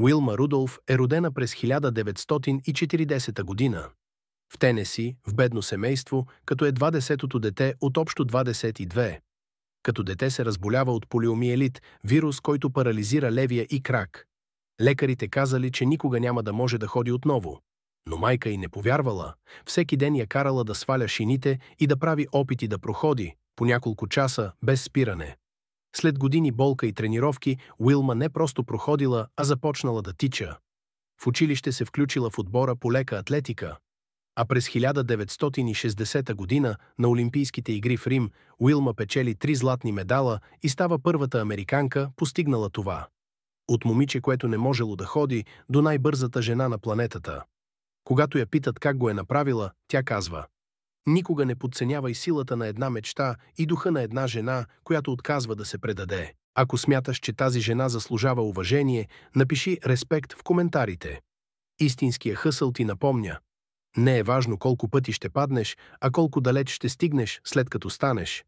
Уилма Рудолф е родена през 1940 година. В Тенеси, в бедно семейство, като едва 10-то дете от общо 22. Като дете се разболява от полиомиелит, вирус, който парализира левия и крак. Лекарите казали, че никога няма да може да ходи отново. Но майка й не повярвала. Всеки ден я карала да сваля шините и да прави опити да проходи, по няколко часа, без спиране. След години болка и тренировки, Уилма не просто проходила, а започнала да тича. В училище се включила в отбора по лека атлетика. А през 1960 година на Олимпийските игри в Рим Уилма печели 3 златни медала и става първата американка, постигнала това. От момиче, което не можело да ходи, до най-бързата жена на планетата. Когато я питат как го е направила, тя казва: „Никога не подценявай силата на една мечта и духа на една жена, която отказва да се предаде. Ако смяташ, че тази жена заслужава уважение, напиши респект в коментарите. Истинския хъсъл ти напомня: не е важно колко пъти ще паднеш, а колко далеч ще стигнеш след като станеш.